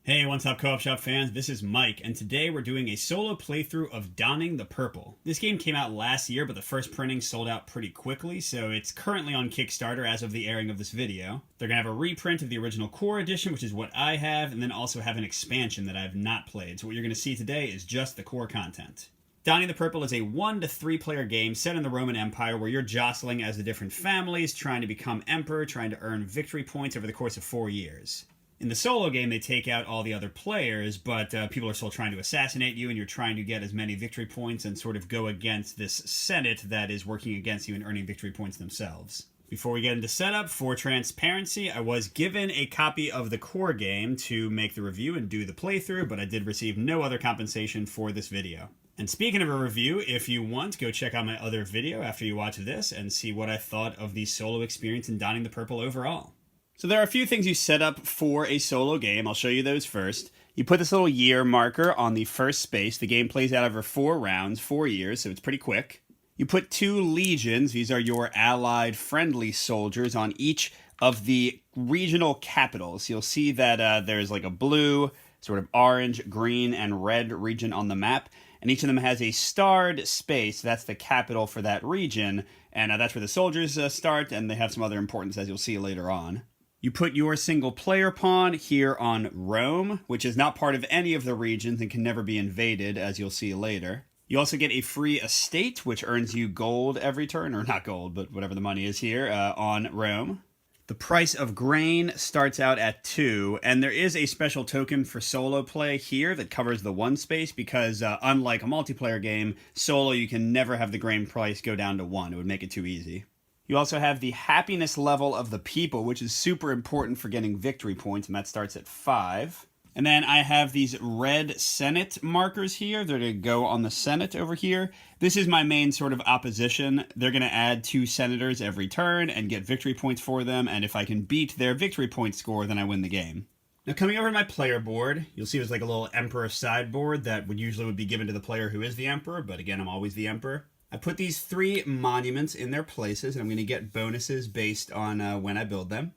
Hey, what's up, Co-op Shop fans? This is Mike, and today we're doing a solo playthrough of Donning the Purple. This game came out last year, but the first printing sold out pretty quickly, so it's currently on Kickstarter as of the airing of this video. They're going to have a reprint of the original core edition, which is what I have, and then also have an expansion that I have not played. So what you're going to see today is just the core content. Donning the Purple is a 1 to 3 player game set in the Roman Empire where you're jostling as the different families, trying to become emperor, trying to earn victory points over the course of 4 years. In the solo game, they take out all the other players, but people are still trying to assassinate you, and you're trying to get as many victory points and sort of go against this Senate that is working against you and earning victory points themselves. Before we get into setup, for transparency, I was given a copy of the core game to make the review and do the playthrough, but I did receive no other compensation for this video. And speaking of a review, if you want, go check out my other video after you watch this and see what I thought of the solo experience in Donning the Purple overall. So there are a few things you set up for a solo game. I'll show you those first. You put this little year marker on the first space. The game plays out over 4 rounds, 4 years, so it's pretty quick. You put 2 legions. These are your allied friendly soldiers on each of the regional capitals. You'll see that there's like a blue, sort of orange, green, and red region on the map. And each of them has a starred space. That's the capital for that region. And that's where the soldiers start, and they have some other importance, as you'll see later on. You put your single player pawn here on Rome, which is not part of any of the regions and can never be invaded, as you'll see later. You also get a free estate, which earns you gold every turn, or not gold, but whatever the money is here, on Rome. The price of grain starts out at 2, and there is a special token for solo play here that covers the 1 space because unlike a multiplayer game, solo you can never have the grain price go down to 1. It would make it too easy. You also have the happiness level of the people, which is super important for getting victory points, and that starts at 5. And then I have these red Senate markers here. They're going to go on the Senate over here. This is my main sort of opposition. They're going to add 2 senators every turn and get victory points for them, and if I can beat their victory point score, then I win the game. Now coming over to my player board, you'll see there's like a little emperor sideboard that would be given to the player who is the emperor, but again, I'm always the emperor. I put these 3 monuments in their places, and I'm going to get bonuses based on when I build them.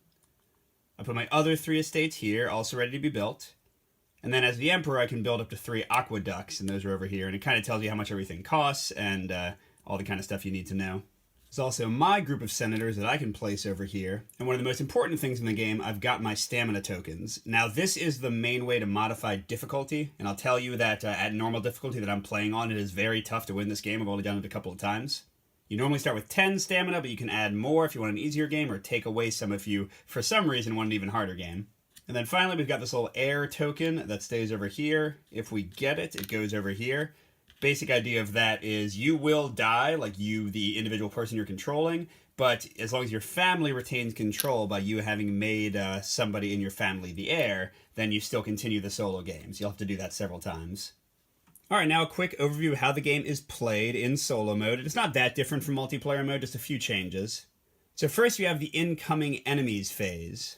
I put my other 3 estates here, also ready to be built. And then as the emperor, I can build up to 3 aqueducts, and those are over here. And it kind of tells you how much everything costs and all the kind of stuff you need to know. There's also my group of senators that I can place over here. And one of the most important things in the game, I've got my stamina tokens. Now, this is the main way to modify difficulty. And I'll tell you that at normal difficulty that I'm playing on, it is very tough to win this game. I've only done it a couple of times. You normally start with 10 stamina, but you can add more if you want an easier game or take away some if you, for some reason, want an even harder game. And then finally, we've got this little air token that stays over here. If we get it, it goes over here. Basic idea of that is you will die, like you, the individual person you're controlling, but as long as your family retains control by you having made somebody in your family the heir, then you still continue the solo games. You'll have to do that several times. Alright, now a quick overview of how the game is played in solo mode. It's not that different from multiplayer mode, just a few changes. So first you have the incoming enemies phase.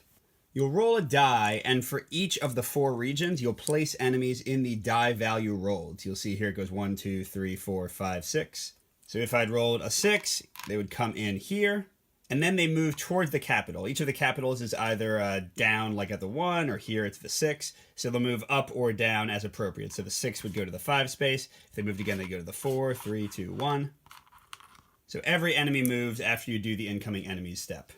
You'll roll a die, and for each of the 4 regions, you'll place enemies in the die value rolled. You'll see here it goes 1, 2, 3, 4, 5, 6. So if I'd rolled a 6, they would come in here, and then they move towards the capital. Each of the capitals is either down, like at the 1, or here it's the 6. So they'll move up or down as appropriate. So the 6 would go to the 5 space. If they moved again, they go to the 4, 3, 2, 1. So every enemy moves after you do the incoming enemies step.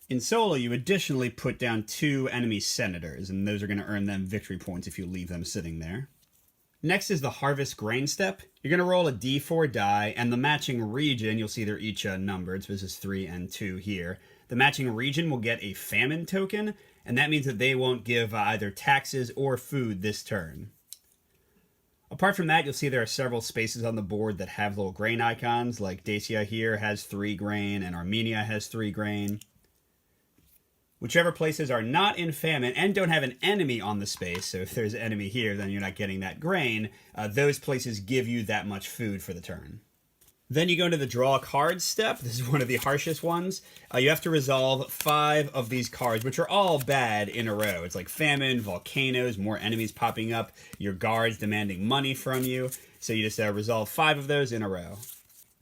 In solo, you additionally put down 2 enemy senators, and those are going to earn them victory points if you leave them sitting there. Next is the harvest grain step. You're going to roll a d4 die, and the matching region, you'll see they're each numbered, so this is 3 and 2 here. The matching region will get a famine token, and that means that they won't give either taxes or food this turn. Apart from that, you'll see there are several spaces on the board that have little grain icons, like Dacia here has 3 grain, and Armenia has 3 grain. Whichever places are not in famine and don't have an enemy on the space, so if there's an enemy here, then you're not getting that grain, those places give you that much food for the turn. Then you go into the draw cards step. This is one of the harshest ones. You have to resolve 5 of these cards, which are all bad in a row. It's like famine, volcanoes, more enemies popping up, your guards demanding money from you. So you just resolve 5 of those in a row.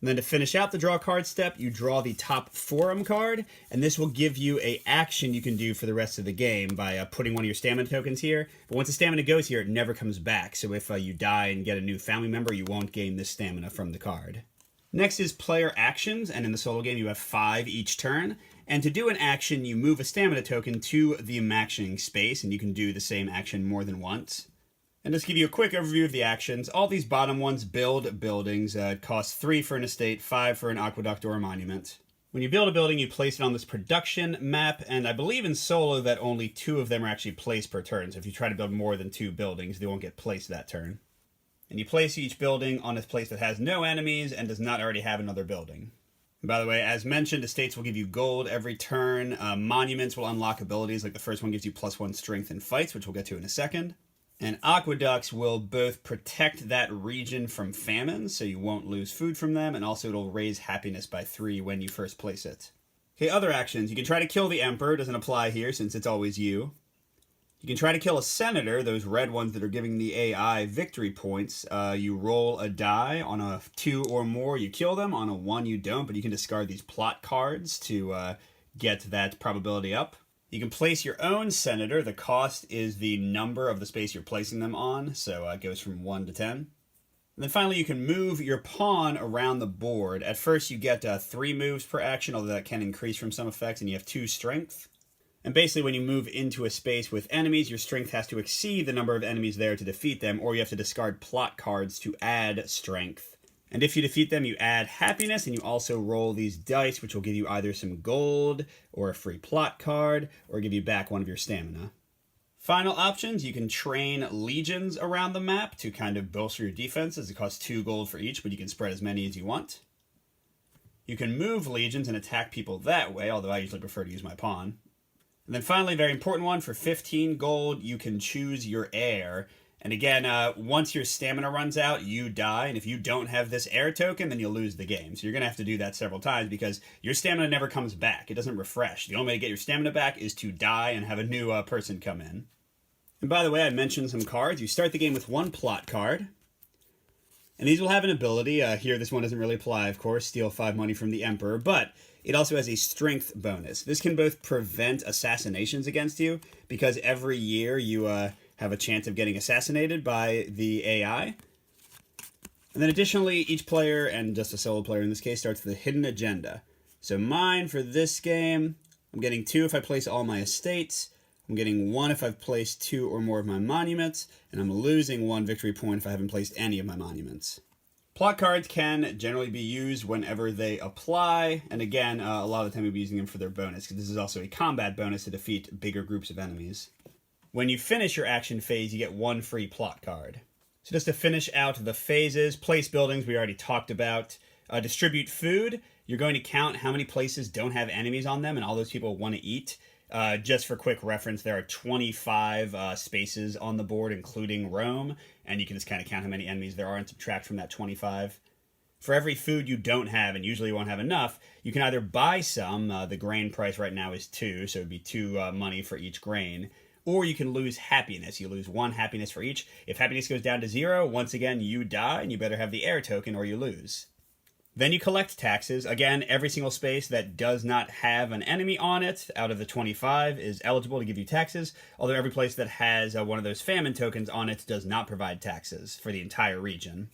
And then to finish out the draw card step, you draw the top forum card, and this will give you an action you can do for the rest of the game by putting one of your stamina tokens here. But once the stamina goes here, it never comes back. So if you die and get a new family member, you won't gain this stamina from the card. Next is player actions, and in the solo game you have 5 each turn. And to do an action, you move a stamina token to the maxing space, and you can do the same action more than once. And just to give you a quick overview of the actions, all these bottom ones build buildings. It costs 3 for an estate, 5 for an aqueduct or a monument. When you build a building, you place it on this production map, and I believe in solo that only 2 of them are actually placed per turn. So if you try to build more than 2 buildings, they won't get placed that turn. And you place each building on a place that has no enemies and does not already have another building. And by the way, as mentioned, estates will give you gold every turn. Monuments will unlock abilities, like the first one gives you +1 strength in fights, which we'll get to in a second. And aqueducts will both protect that region from famine, so you won't lose food from them, and also it'll raise happiness by 3 when you first place it. Okay, other actions. You can try to kill the emperor. Doesn't apply here since it's always you. You can try to kill a senator, those red ones that are giving the AI victory points. You roll a die. On a 2 or more, you kill them. On a 1, you don't, but you can discard these plot cards to get that probability up. You can place your own senator. The cost is the number of the space you're placing them on, so it goes from 1 to 10. And then finally, you can move your pawn around the board. At first, you get 3 moves per action, although that can increase from some effects, and you have 2 strength. And basically, when you move into a space with enemies, your strength has to exceed the number of enemies there to defeat them, or you have to discard plot cards to add strength. And if you defeat them, you add happiness, and you also roll these dice, which will give you either some gold, or a free plot card, or give you back 1 of your stamina. Final options, you can train legions around the map to kind of bolster your defenses. It costs 2 gold for each, but you can spread as many as you want. You can move legions and attack people that way, although I usually prefer to use my pawn. And then finally, very important one, for 15 gold, you can choose your heir. And again, once your stamina runs out, you die. And if you don't have this heir token, then you'll lose the game. So you're going to have to do that several times because your stamina never comes back. It doesn't refresh. The only way to get your stamina back is to die and have a new person come in. And by the way, I mentioned some cards. You start the game with 1 plot card. And these will have an ability. Here, this one doesn't really apply, of course. Steal 5 money from the Emperor. But it also has a strength bonus. This can both prevent assassinations against you, because every year you have a chance of getting assassinated by the AI. And then additionally, each player, and just a solo player in this case, starts with a hidden agenda. So mine for this game, I'm getting 2 if I place all my estates. I'm getting 1 if I've placed 2 or more of my monuments. And I'm losing 1 victory point if I haven't placed any of my monuments. Plot cards can generally be used whenever they apply, and again, a lot of the time we'll be using them for their bonus, because this is also a combat bonus to defeat bigger groups of enemies. When you finish your action phase, you get 1 free plot card. So just to finish out the phases, place buildings we already talked about. Distribute food, you're going to count how many places don't have enemies on them and all those people want to eat. Just for quick reference, there are 25 spaces on the board, including Rome, and you can just kind of count how many enemies there are and subtract from that 25. For every food you don't have, and usually you won't have enough, you can either buy some. The grain price right now is 2, so it would be 2 money for each grain. Or you can lose happiness. You lose 1 happiness for each. If happiness goes down to 0, once again, you die, and you better have the heir token or you lose. Then you collect taxes. Again, every single space that does not have an enemy on it out of the 25 is eligible to give you taxes, although every place that has one of those famine tokens on it does not provide taxes for the entire region.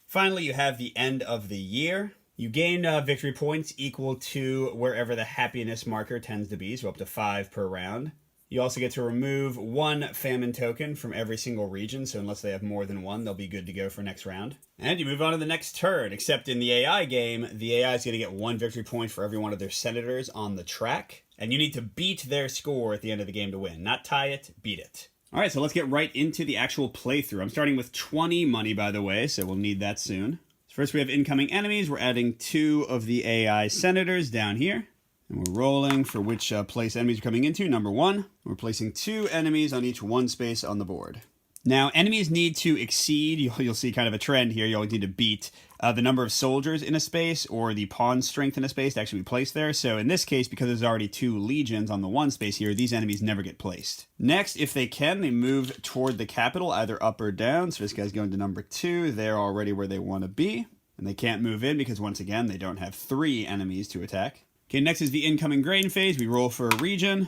Finally, you have the end of the year. You gain victory points equal to wherever the happiness marker tends to be, so up to 5 per round. You also get to remove 1 famine token from every single region, so unless they have more than 1, they'll be good to go for next round. And you move on to the next turn, except in the AI game, the AI is going to get 1 victory point for every one of their senators on the track, and you need to beat their score at the end of the game to win. Not tie it, beat it. Alright, so let's get right into the actual playthrough. I'm starting with 20 money, by the way, so we'll need that soon. So first we have incoming enemies. We're adding 2 of the AI senators down here. And we're rolling for which place enemies are coming into. Number 1, we're placing 2 enemies on each 1 space on the board. Now, enemies need to exceed, you'll see kind of a trend here, you always need to beat the number of soldiers in a space or the pawn strength in a space to actually be placed there. So in this case, because there's already 2 legions on the 1 space here, these enemies never get placed. Next, if they can, they move toward the capital, either up or down. So this guy's going to number 2, they're already where they want to be. And they can't move in because, once again, they don't have 3 enemies to attack. Okay, next is the incoming grain phase. We roll for a region.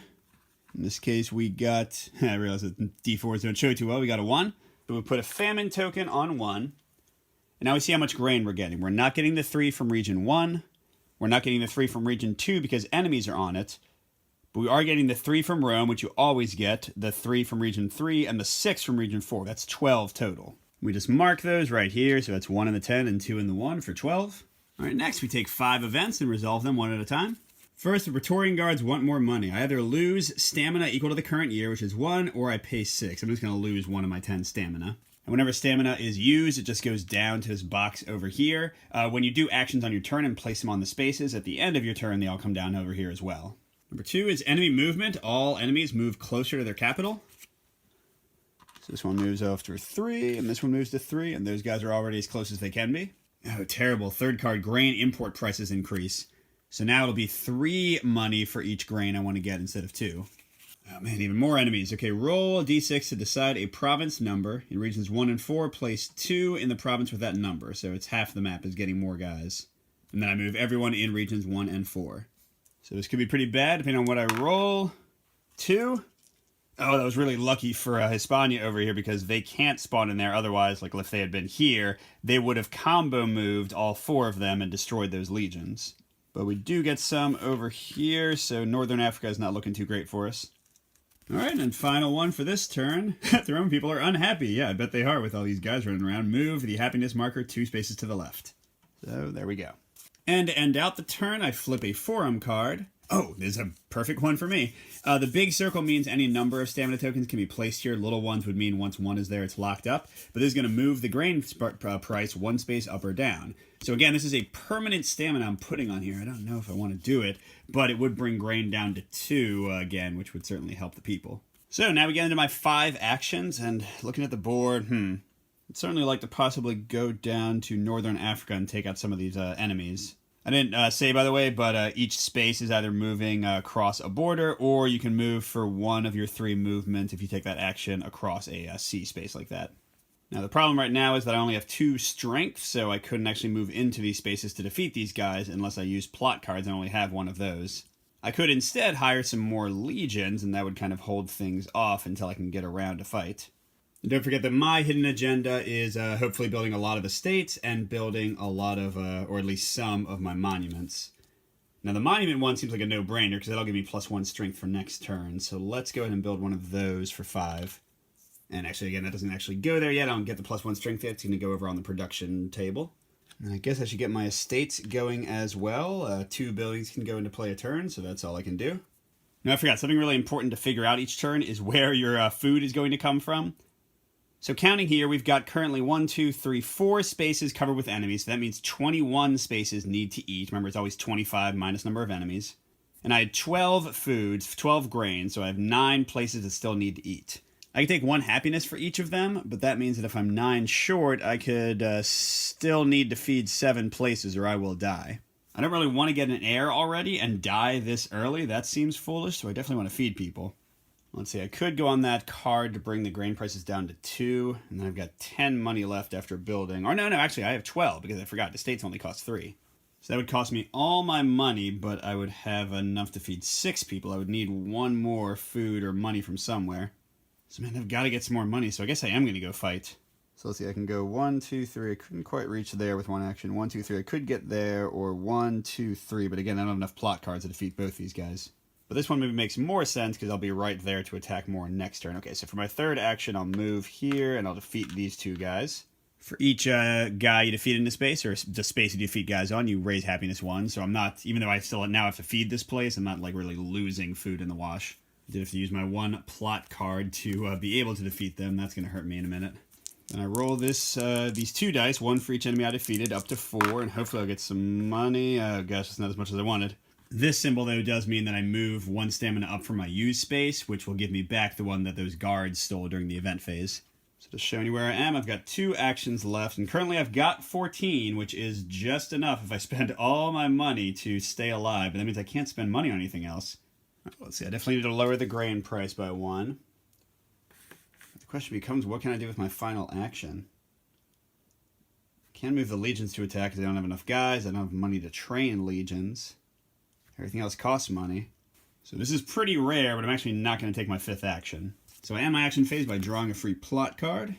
In this case, we got... I realize that D4s don't show too well. We got a 1. So we put a famine token on 1. And now we see how much grain we're getting. We're not getting the 3 from region 1. We're not getting the 3 from region 2 because enemies are on it. But we are getting the 3 from Rome, which you always get, the 3 from region 3, and the 6 from region 4. That's 12 total. We just mark those right here, so that's 1 in the 10 and 2 in the 1 for 12. All right, next we take 5 events and resolve them one at a time. First, the Praetorian Guards want more money. I either lose stamina equal to the current year, which is 1, or I pay 6. I'm just going to lose 1 of my 10 stamina. And whenever stamina is used, it just goes down to this box over here. When you do actions on your turn and place them on the spaces, at the end of your turn, they all come down over here as well. Number 2 is enemy movement. All enemies move closer to their capital. So this one moves off to 3, and this one moves to 3, and those guys are already as close as they can be. Oh, terrible. Third card, grain import prices increase. So now it'll be 3 money for each grain I want to get instead of 2. Oh man, even more enemies. Okay, roll a d6 to decide a province number. In regions 1 and 4, place 2 in the province with that number. So it's half the map is getting more guys. And then I move everyone in regions 1 and 4. So this could be pretty bad, depending on what I roll. 2. Oh, that was really lucky for Hispania over here because they can't spawn in there. Otherwise, like if they had been here, they would have combo moved all 4 of them and destroyed those legions. But we do get some over here, so Northern Africa is not looking too great for us. All right, and final one for this turn. The Roman people are unhappy. Yeah, I bet they are with all these guys running around. Move the happiness marker 2 spaces to the left. So there we go. And to end out the turn, I flip a forum card. Oh, there's a perfect one for me. The big circle means any number of stamina tokens can be placed here. Little ones would mean once 1 is there, it's locked up. But this is going to move the grain price 1 space up or down. So again, this is a permanent stamina I'm putting on here. I don't know if I want to do it, but it would bring grain down to 2 again, which would certainly help the people. So now we get into my 5 actions, and looking at the board, I'd certainly like to possibly go down to Northern Africa and take out some of these enemies. I didn't say, by the way, but each space is either moving across a border, or you can move for 1 of your 3 movements if you take that action across a sea space like that. Now, the problem right now is that I only have 2 strength, so I couldn't actually move into these spaces to defeat these guys unless I use plot cards and only have 1 of those. I could instead hire some more legions, and that would kind of hold things off until I can get around to fight. And don't forget that my hidden agenda is hopefully building a lot of estates and building a lot of, or at least some of my monuments. Now the monument one seems like a no-brainer because that'll give me +1 strength for next turn. So let's go ahead and build one of those for 5. And actually, again, that doesn't actually go there yet. I don't get the +1 strength yet. It's going to go over on the production table. And I guess I should get my estates going as well. 2 buildings can go into play a turn, so that's all I can do. Now I forgot, something really important to figure out each turn is where your food is going to come from. So counting here, we've got currently 1, 2, 3, 4 spaces covered with enemies. So that means 21 spaces need to eat. Remember, it's always 25 minus number of enemies. And I had 12 foods, 12 grains, so I have 9 places that still need to eat. I can take 1 happiness for each of them, but that means that if I'm 9 short, I could still need to feed 7 places or I will die. I don't really want to get an heir already and die this early. That seems foolish, so I definitely want to feed people. Let's see, I could go on that card to bring the grain prices down to 2, and then I've got 10 money left after building. Or no, actually, I have 12, because I forgot, the estates only cost 3. So that would cost me all my money, but I would have enough to feed 6 people. I would need 1 more food or money from somewhere. So man, I've got to get some more money, so I guess I am going to go fight. So let's see, I can go 1, 2, 3. I couldn't quite reach there with 1 action. 1, 2, 3. I could get there, or 1, 2, 3. But again, I don't have enough plot cards to defeat both these guys. But this one maybe makes more sense because I'll be right there to attack more next turn. Okay, so for my 3rd action, I'll move here and I'll defeat these 2 guys. For each guy you defeat in the space, or the space you defeat guys on, you raise happiness 1. So I'm not, even though I still now have to feed this place, I'm not like really losing food in the wash. I did have to use my 1 plot card to be able to defeat them. That's going to hurt me in a minute. Then I roll these 2 dice, 1 for each enemy I defeated, up to 4, and hopefully I'll get some money. Oh gosh, it's not as much as I wanted. This symbol, though, does mean that I move 1 stamina up from my use space, which will give me back the one that those guards stole during the event phase. So to show you where I am, I've got 2 actions left, and currently I've got 14, which is just enough if I spend all my money to stay alive, but that means I can't spend money on anything else. Right, let's see, I definitely need to lower the grain price by 1. The question becomes, what can I do with my final action? Can't move the legions to attack because I don't have enough guys. I don't have money to train legions. Everything else costs money. So this is pretty rare, but I'm actually not going to take my 5th action. So I end my action phase by drawing a free plot card. In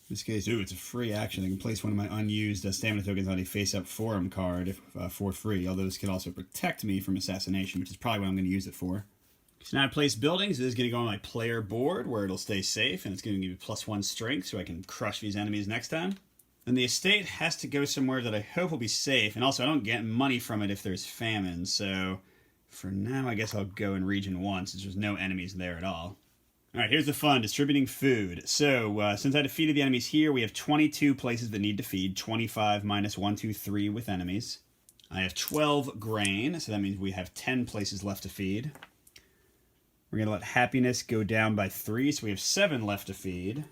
this case, ooh, it's a free action. I can place one of my unused stamina tokens on a face-up forum card for free, although this can also protect me from assassination, which is probably what I'm going to use it for. So now I place buildings. This is going to go on my player board where it'll stay safe, and it's going to give me +1 strength so I can crush these enemies next time. And the estate has to go somewhere that I hope will be safe, and also I don't get money from it if there's famine, so for now I guess I'll go in region 1 since there's no enemies there at all. Alright, here's the fun, distributing food. So, since I defeated the enemies here, we have 22 places that need to feed, 25 minus 1, 2, 3 with enemies. I have 12 grain, so that means we have 10 places left to feed. We're going to let happiness go down by 3, so we have 7 left to feed.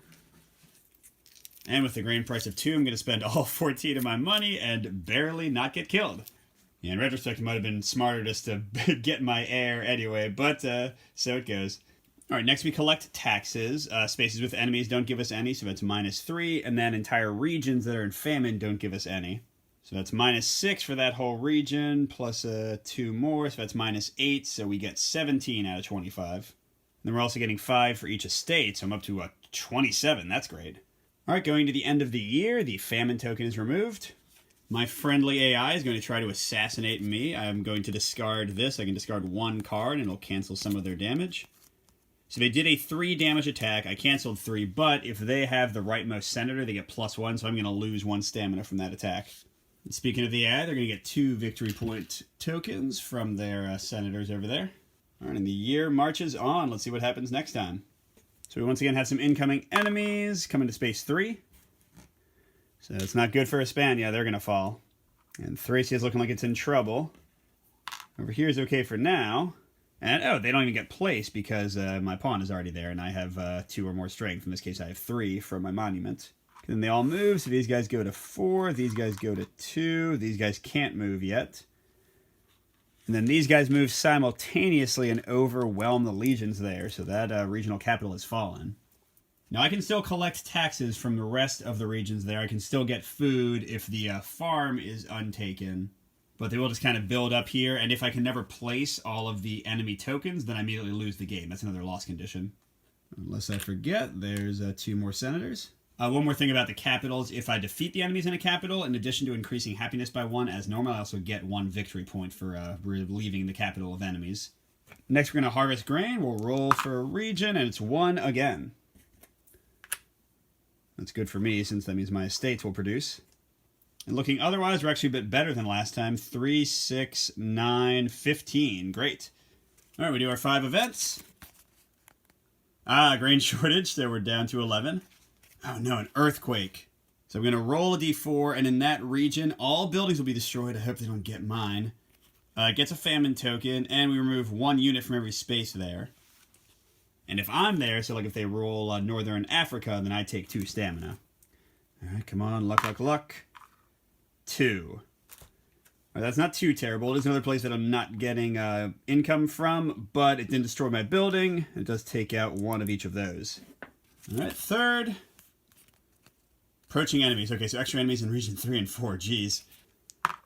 And with the grain price of 2, I'm going to spend all 14 of my money and barely not get killed. Yeah, in retrospect, it might have been smarter just to get my heir anyway, but so it goes. Alright, next we collect taxes. Spaces with enemies don't give us any, so that's -3, and then entire regions that are in famine don't give us any. So that's -6 for that whole region, plus 2 more, so that's -8, so we get 17 out of 25. And then we're also getting 5 for each estate, so I'm up to 27, that's great. Alright, going to the end of the year, the famine token is removed. My friendly AI is going to try to assassinate me. I'm going to discard this. I can discard 1 card, and it'll cancel some of their damage. So they did a 3 damage attack. I canceled 3, but if they have the rightmost senator, they get +1, so I'm going to lose 1 stamina from that attack. And speaking of the AI, they're going to get 2 victory point tokens from their senators over there. All right, and the year marches on. Let's see what happens next time. So we once again have some incoming enemies coming to space 3. So it's not good for Hispania. They're going to fall. And Thracia is looking like it's in trouble. Over here is okay for now. And, oh, they don't even get placed because my pawn is already there, and I have 2 or more strength. In this case, I have 3 from my monument. And then they all move, so these guys go to 4, these guys go to 2, these guys can't move yet. And then these guys move simultaneously and overwhelm the legions there, so that regional capital has fallen. Now, I can still collect taxes from the rest of the regions there. I can still get food if the farm is untaken. But they will just kind of build up here, and if I can never place all of the enemy tokens, then I immediately lose the game. That's another loss condition. Unless I forget, there's 2 more senators. One more thing about the capitals. If I defeat the enemies in a capital, in addition to increasing happiness by 1 as normal, I also get 1 victory point for relieving the capital of enemies. Next, we're going to harvest grain. We'll roll for a region, and it's 1 again. That's good for me, since that means my estates will produce. And looking otherwise, we're actually a bit better than last time. 3, 6, 9, 15. Great. All right, we do our 5 events. Grain shortage, so we're down to 11. Oh no, an earthquake. So I'm going to roll a d4, and in that region, all buildings will be destroyed. I hope they don't get mine. It gets a famine token, and we remove 1 unit from every space there. And if I'm there, so like if they roll Northern Africa, then I take 2 stamina. All right, come on, luck, luck, luck. 2. Right, that's not too terrible. It is another place that I'm not getting income from, but it didn't destroy my building. It does take out 1 of each of those. All right, 3rd. Approaching enemies. Okay, so extra enemies in region 3 and 4. Jeez.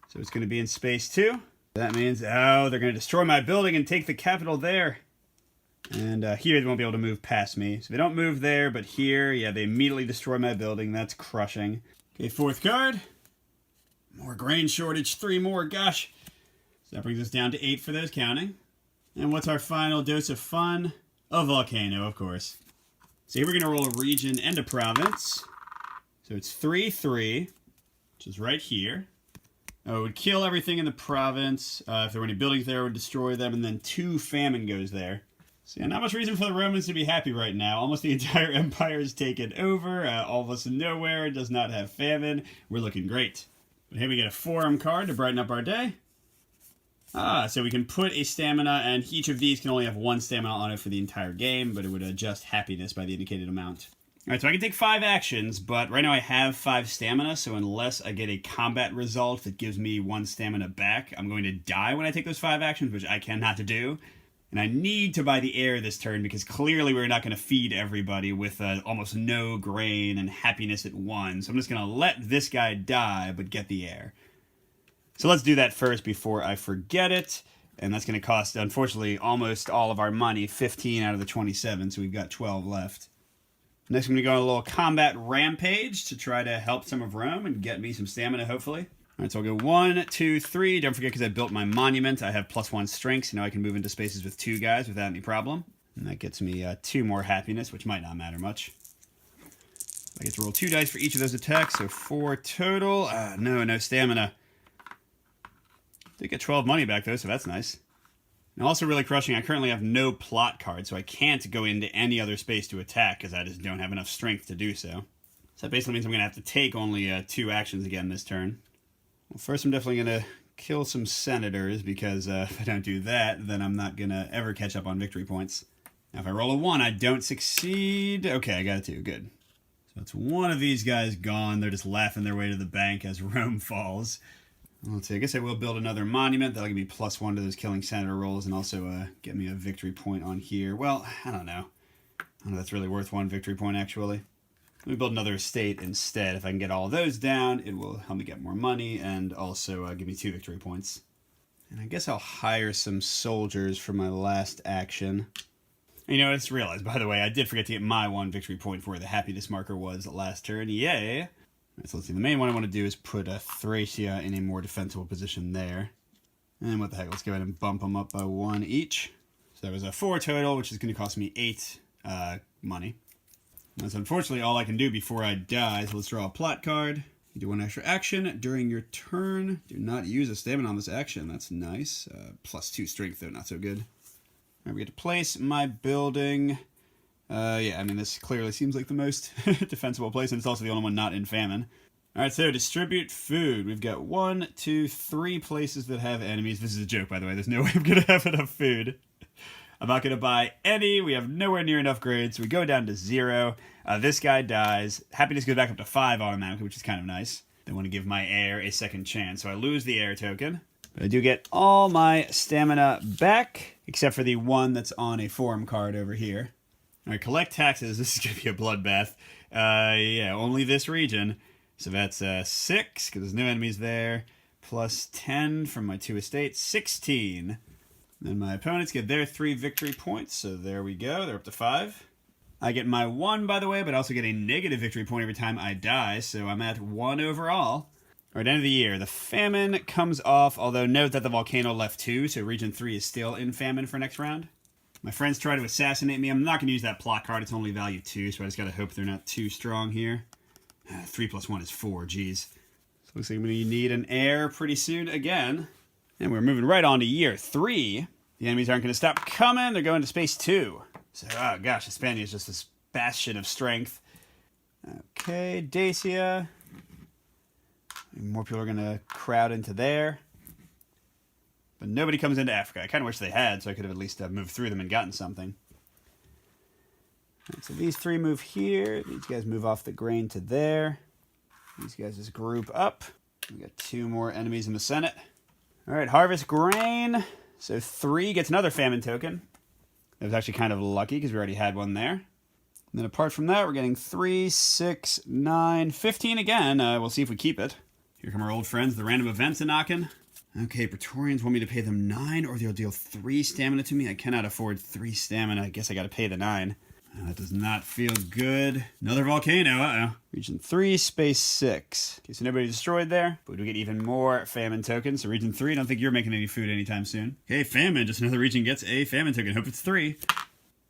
So it's going to be in space 2. That means, oh, they're going to destroy my building and take the capital there. And here they won't be able to move past me. So they don't move there, but here, yeah, they immediately destroy my building. That's crushing. Okay, 4th card. More grain shortage, 3 more, gosh. So that brings us down to 8 for those counting. And what's our final dose of fun? A volcano, of course. So here we're going to roll a region and a province. So it's 3, 3, which is right here. Oh, it would kill everything in the province. If there were any buildings there, it would destroy them. And then 2 famine goes there. So yeah, not much reason for the Romans to be happy right now. Almost the entire empire is taken over. All of us nowhere does not have famine. We're looking great. But here we get a forum card to brighten up our day. So we can put a stamina, and each of these can only have 1 stamina on it for the entire game, but it would adjust happiness by the indicated amount. Alright, so I can take 5 actions, but right now I have 5 stamina, so unless I get a combat result that gives me 1 stamina back, I'm going to die when I take those 5 actions, which I cannot do. And I need to buy the air this turn because clearly we're not going to feed everybody with almost no grain and happiness at 1. So I'm just going to let this guy die, but get the air. So let's do that first before I forget it. And that's going to cost, unfortunately, almost all of our money, 15 out of the 27. So we've got 12 left. Next, I'm going to go on a little combat rampage to try to help some of Rome and get me some stamina, hopefully. All right, so I'll go 1, 2, 3. Don't forget, because I built my monument, I have +1 strength, so now I can move into spaces with 2 guys without any problem. And that gets me 2 more happiness, which might not matter much. I get to roll 2 dice for each of those attacks, so 4 total. No stamina. Did get 12 money back, though, so that's nice. And also really crushing, I currently have no plot card, so I can't go into any other space to attack, because I just don't have enough strength to do so. So that basically means I'm going to have to take only 2 actions again this turn. Well, first I'm definitely going to kill some senators, because if I don't do that, then I'm not going to ever catch up on victory points. Now if I roll a 1, I don't succeed. Okay, I got a 2, good. So it's one of these guys gone. They're just laughing their way to the bank as Rome falls. Let's see, I guess I will build another monument. That'll give me +1 to those killing senator rolls and also get me a victory point on here. Well, I don't know. I don't know if that's really worth 1 victory point, actually. Let me build another estate instead. If I can get all those down, it will help me get more money and also give me 2 victory points. And I guess I'll hire some soldiers for my last action. And you know, I just realized, by the way, I did forget to get my 1 victory point for where the happiness marker was last turn. Yay! All right, so let's see. The main one I want to do is put Thracia in a more defensible position there. And what the heck, let's go ahead and bump them up by 1 each. So that was a 4 total, which is going to cost me 8 money. That's unfortunately all I can do before I die, so let's draw a plot card. You do 1 extra action during your turn. Do not use a stamina on this action. That's nice. +2 strength, though, not so good. All right, we get to place my building. Yeah, I mean, this clearly seems like the most defensible place, and it's also the only one not in famine. All right, so distribute food. We've got 1, 2, 3 places that have enemies. This is a joke, by the way. There's no way I'm going to have enough food. I'm not going to buy any. We have nowhere near enough grades, so we go down to 0. This guy dies. Happiness goes back up to 5 automatically, which is kind of nice. They want to give my heir a second chance, so I lose the heir token. But I do get all my stamina back, except for the 1 that's on a forum card over here. All right, collect taxes. This is going to be a bloodbath. Yeah, only this region. So that's 6, because there's no enemies there. Plus 10 from my 2 estates, 16. Then my opponents get their 3 victory points, so there we go. They're up to 5. I get my 1, by the way, but I also get a negative victory point every time I die, so I'm at 1 overall. All right, end of the year. The famine comes off, although note that the volcano left 2, so region 3 is still in famine for next round. My friends try to assassinate me. I'm not going to use that plot card. It's only value 2, so I just got to hope they're not too strong here. 3 plus 1 is 4, geez. So looks like I'm going to need an heir pretty soon again. And we're moving right on to year 3. The enemies aren't going to stop coming. They're going to space 2. So, oh gosh, Hispania is just this bastion of strength. Okay, Dacia. More people are going to crowd into there. But nobody comes into Africa. I kind of wish they had, so I could have at least moved through them and gotten something. Right, so these 3 move here. These guys move off the grain to there. These guys just group up. We got 2 more enemies in the Senate. All right, harvest grain. So 3 gets another famine token. That was actually kind of lucky because we already had one there. And then apart from that, we're getting 3, 6, 9, 15 again. We'll see if we keep it. Here come our old friends, the random events a knocking. Okay, Praetorians want me to pay them 9 or they'll deal 3 stamina to me. I cannot afford 3 stamina. I guess I got to pay the 9. That does not feel good. Another volcano, uh-oh. Region 3, space 6. Okay, so nobody destroyed there, but we get even more famine tokens. So region 3, I don't think you're making any food anytime soon. Okay, famine, just another region gets a famine token. Hope it's 3.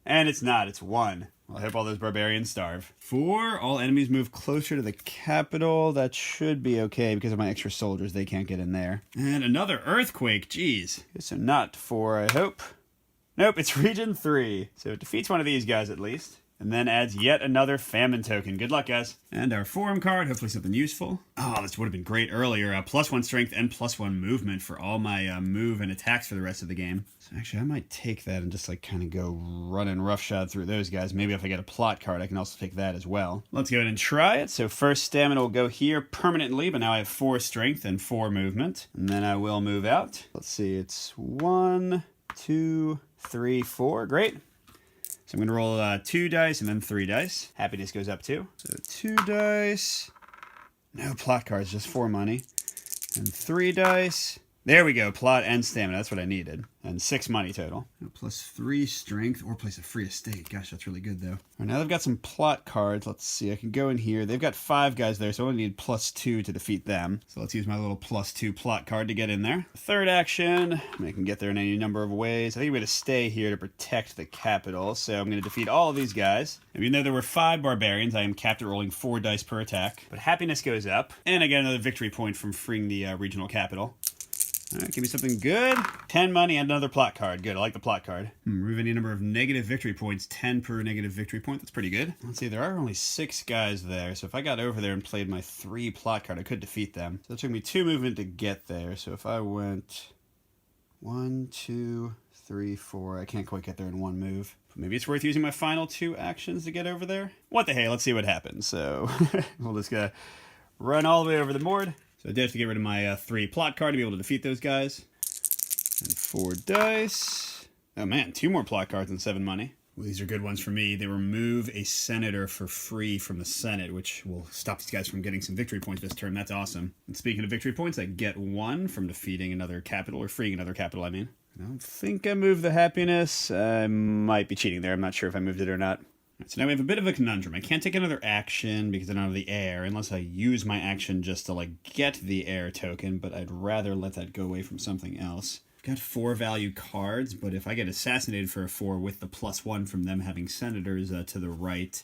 And it's not, it's 1. Well, I hope all those barbarians starve. 4, all enemies move closer to the capital. That should be okay because of my extra soldiers. They can't get in there. And another earthquake, jeez. Okay, so not 4, I hope. Nope, it's region 3. So it defeats one of these guys at least. And then adds yet another famine token. Good luck, guys. And our forum card, hopefully something useful. Oh, this would have been great earlier. +1 strength and +1 movement for all my move and attacks for the rest of the game. So actually, I might take that and just like kind of go running roughshod through those guys. Maybe if I get a plot card, I can also take that as well. Let's go ahead and try it. So first stamina will go here permanently, but now I have 4 strength and 4 movement. And then I will move out. Let's see, it's 1, 2, 3, 4. Great. So I'm going to roll 2 dice and then 3 dice. Happiness goes up too. So 2 dice. No plot cards, just 4 money. And 3 dice. There we go. Plot and stamina. That's what I needed. And 6 money total. Plus 3 strength or place a free estate. Gosh, that's really good, though. All right, now they've got some plot cards. Let's see. I can go in here. They've got 5 guys there, so I only need +2 to defeat them. So let's use my little +2 plot card to get in there. Third action. I can get there in any number of ways. I think I'm going to stay here to protect the capital. So I'm going to defeat all of these guys. Even though there were 5 barbarians, I am capped at rolling 4 dice per attack. But happiness goes up. And I get another victory point from freeing the regional capital. All right, give me something good. 10 money and another plot card. Good, I like the plot card. Remove any number of negative victory points. 10 per negative victory point. That's pretty good. Let's see, there are only 6 guys there. So if I got over there and played my 3 plot card, I could defeat them. So it took me 2 movement to get there. So if I went 1, 2, 3, 4, I can't quite get there in 1 move. But maybe it's worth using my final 2 actions to get over there. What the hey, let's see what happens. So we'll just run all the way over the board. So I did have to get rid of my 3 plot card to be able to defeat those guys. And 4 dice. Oh man, 2 more plot cards and 7 money. Well, these are good ones for me. They remove a senator for free from the Senate, which will stop these guys from getting some victory points this turn. That's awesome. And speaking of victory points, I get 1 from defeating another capital, or freeing another capital, I mean. I don't think I moved the happiness. I might be cheating there. I'm not sure if I moved it or not. So now we have a bit of a conundrum. I can't take another action because I don't have the heir unless I use my action just to get the heir token, but I'd rather let that go away from something else. I've got 4 value cards, but if I get assassinated for a 4 with the +1 from them having senators to the right,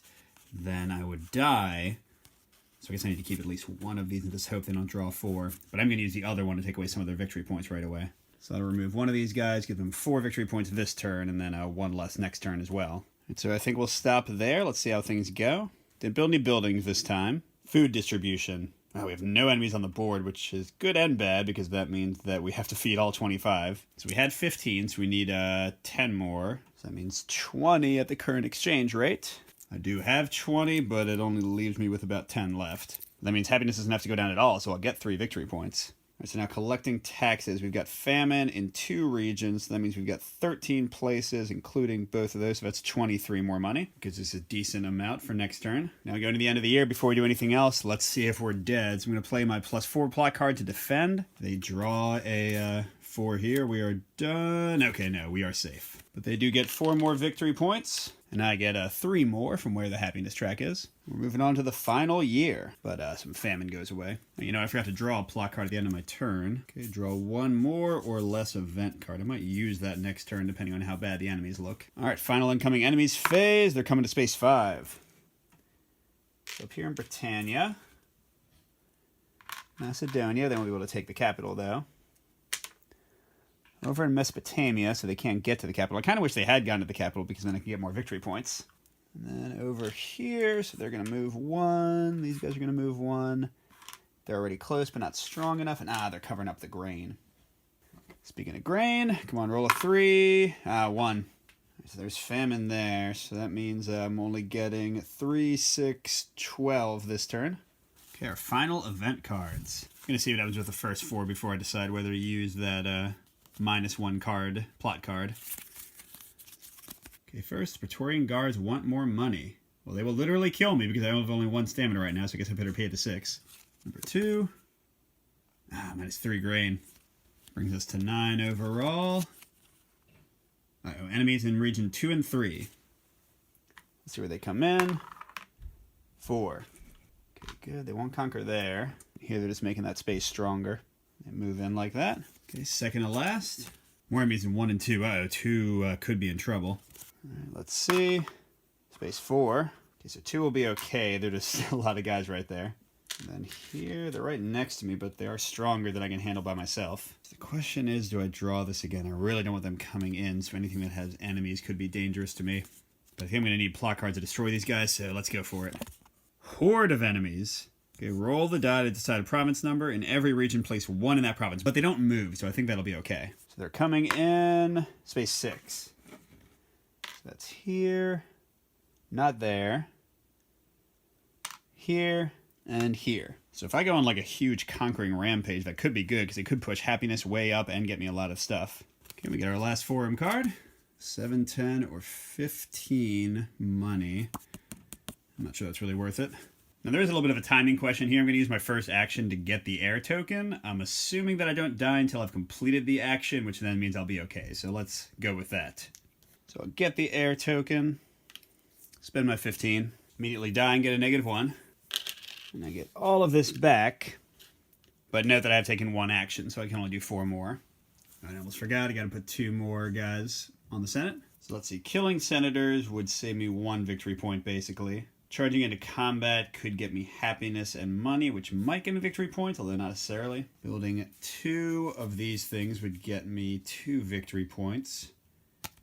then I would die. So I guess I need to keep at least 1 of these and just hope they don't draw 4. But I'm going to use the other one to take away some of their victory points right away. So I'll remove 1 of these guys, give them 4 victory points this turn, and then 1 less next turn as well. And so I think we'll stop there. Let's see how things go. Didn't build any buildings this time. Food distribution. Oh, we have no enemies on the board, which is good and bad because that means that we have to feed all 25. So we had 15, so we need 10 more. So that means 20 at the current exchange rate. I do have 20, but it only leaves me with about 10 left. That means happiness doesn't have to go down at all, so I'll get 3 victory points. All right, so now collecting taxes. We've got famine in 2 regions. So that means we've got 13 places, including both of those. So that's 23 more money, because it's a decent amount for next turn. Now going to the end of the year, before we do anything else, let's see if we're dead. So I'm going to play my +4 plot card to defend. They draw a 4 here. We are done. Okay, no, we are safe. But they do get 4 more victory points. And I get 3 more from where the happiness track is. We're moving on to the final year. But some famine goes away. You know, I forgot to draw a plot card at the end of my turn. Okay, draw 1 more or less event card. I might use that next turn depending on how bad the enemies look. Alright, final incoming enemies phase. They're coming to space 5. So up here in Britannia. Macedonia. They won't be able to take the capital though. Over in Mesopotamia, so they can't get to the capital. I kind of wish they had gone to the capital because then I could get more victory points. And then over here, so they're going to move 1. These guys are going to move 1. They're already close, but not strong enough. And they're covering up the grain. Speaking of grain, come on, roll a 3. 1. So there's famine there. So that means I'm only getting 3, 6, 12 this turn. Okay, our final event cards. I'm going to see what happens with the first 4 before I decide whether to use that... -1 card, plot card. Okay, first, Praetorian Guards want more money. Well, they will literally kill me because I have only 1 stamina right now, so I guess I better pay it to 6. Number 2. -3 grain. Brings us to 9 overall. Uh-oh, enemies in region 2 and 3. Let's see where they come in. 4. Okay, good. They won't conquer there. Here they're just making that space stronger. They move in like that. Okay, second to last. More enemies in 1 and 2. Uh-oh, 2 could be in trouble. All right, let's see. Space 4. Okay, so 2 will be okay. There's just a lot of guys right there. And then here, they're right next to me, but they are stronger than I can handle by myself. So the question is, do I draw this again? I really don't want them coming in, so anything that has enemies could be dangerous to me. But I think I'm going to need plot cards to destroy these guys, so let's go for it. Horde of enemies. Okay, roll the die to decide a province number. In every region, place 1 in that province. But they don't move, so I think that'll be okay. So they're coming in space 6. So that's here. Not there. Here. And here. So if I go on like a huge conquering rampage, that could be good, because it could push happiness way up and get me a lot of stuff. Okay, we get our last forum card. 7, 10, or 15 money. I'm not sure that's really worth it. Now there is a little bit of a timing question here. I'm going to use my first action to get the air token. I'm assuming that I don't die until I've completed the action, which then means I'll be okay. So let's go with that. So I'll get the air token, spend my 15, immediately die and get a -1. And I get all of this back. But note that I have taken 1 action, so I can only do 4 more. I almost forgot, I got to put 2 more guys on the Senate. So let's see, killing senators would save me 1 victory point, basically. Charging into combat could get me happiness and money, which might get me victory points, although not necessarily. Building 2 of these things would get me 2 victory points.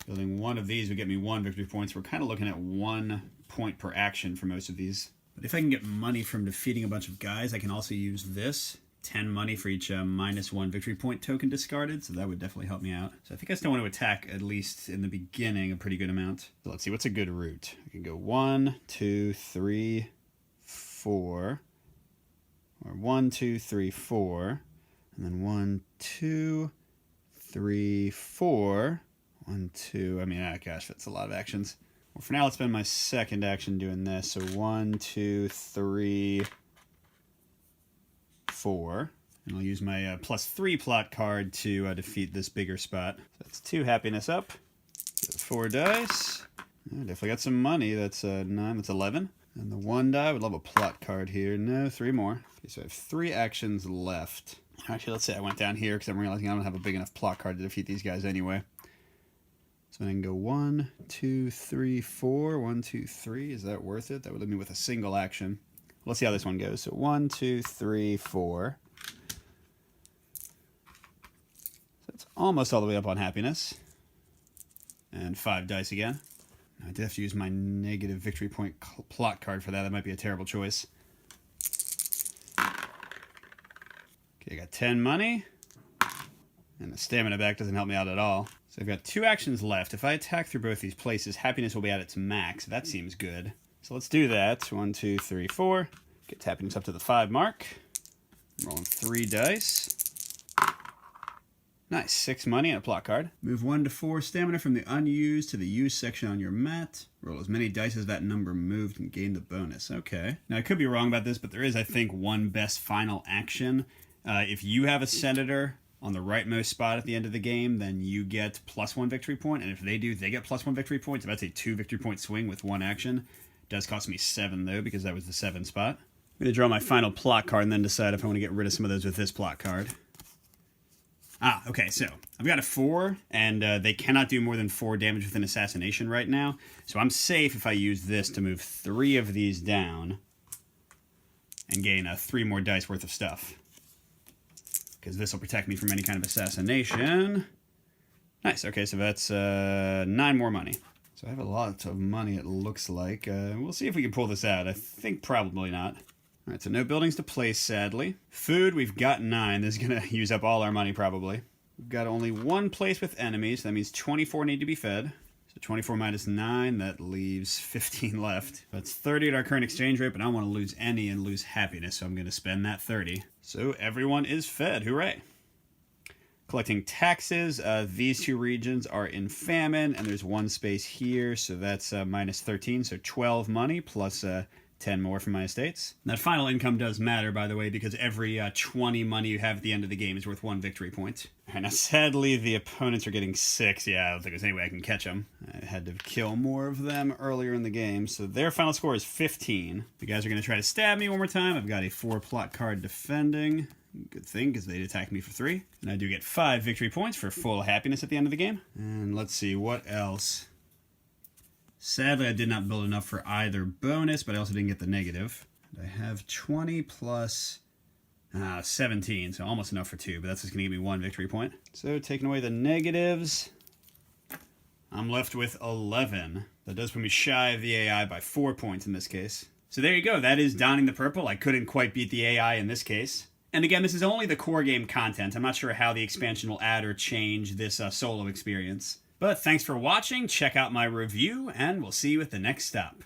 Building 1 of these would get me 1 victory point. So we're kind of looking at 1 point per action for most of these. But if I can get money from defeating a bunch of guys, I can also use this. 10 money for each -1 victory point token discarded, so that would definitely help me out. So I think I still want to attack, at least in the beginning, a pretty good amount. So let's see, what's a good route? I can go 1, 2, 3, 4, or 1, 2, 3, 4, and then 1, 2, 3, 4, 1, 2, I mean, gosh, that's a lot of actions. Well, for now, let's spend my second action doing this. So 1, 2, 3, 4. And I'll use my +3 plot card to defeat this bigger spot. So that's 2 happiness up. So 4 dice. Definitely got some money. That's 9, that's 11. And the 1 die, would love a plot card here. No, 3 more. Okay, so I have 3 actions left. Actually, let's say I went down here because I'm realizing I don't have a big enough plot card to defeat these guys anyway. So I can go 1, 2, 3, 4. 1, 2, 3. Is that worth it? That would leave me with a single action. Let's see how this one goes. So 1, 2, 3, 4. So it's almost all the way up on happiness. And 5 dice again. I did have to use my negative victory point plot card for that. That might be a terrible choice. Okay, I got 10 money. And the stamina back doesn't help me out at all. So I've got 2 actions left. If I attack through both these places, happiness will be at its max. That seems good. So let's do that. 1, 2, 3, 4. Get happiness up to the 5 mark. I'm rolling 3 dice. Nice. 6 money and a plot card. Move 1 to 4 stamina from the unused to the used section on your mat. Roll as many dice as that number moved and gain the bonus. Okay. Now I could be wrong about this, but there is, I think, one best final action. If you have a senator on the rightmost spot at the end of the game, then you get +1 victory point. And if they do, they get +1 victory point. So that's a 2 victory point swing with 1 action. Does cost me 7 though, because that was the 7 spot. I'm going to draw my final plot card and then decide if I want to get rid of some of those with this plot card. Okay, so I've got a 4, and they cannot do more than 4 damage with an assassination right now. So I'm safe if I use this to move 3 of these down and gain 3 more dice worth of stuff. Because this will protect me from any kind of assassination. Nice, okay, so that's 9 more money. So I have a lot of money, it looks like. We'll see if we can pull this out. I think probably not. All right, so no buildings to place, sadly. Food, we've got 9. This is going to use up all our money, probably. We've got only 1 place with enemies. So that means 24 need to be fed. So 24 minus 9, that leaves 15 left. That's 30 at our current exchange rate, but I don't want to lose any and lose happiness, so I'm going to spend that 30. So everyone is fed. Hooray. Collecting taxes. These 2 regions are in famine, and there's 1 space here, so that's minus 13, so 12 money plus 10 more from my estates. That final income does matter, by the way, because every 20 money you have at the end of the game is worth 1 victory point. All right, now sadly the opponents are getting 6. Yeah, I don't think there's any way I can catch them. I had to kill more of them earlier in the game, so their final score is 15. The guys are going to try to stab me one more time. I've got a 4 plot card defending. Good thing, because they'd attack me for 3. And I do get 5 victory points for full happiness at the end of the game. And let's see, what else? Sadly, I did not build enough for either bonus, but I also didn't get the negative. I have 20 plus 17, so almost enough for 2, but that's just going to give me 1 victory point. So taking away the negatives, I'm left with 11. That does put me shy of the AI by 4 points in this case. So there you go, that is Donning the Purple. I couldn't quite beat the AI in this case. And again, this is only the core game content. I'm not sure how the expansion will add or change this solo experience. But thanks for watching, check out my review, and we'll see you at the next stop.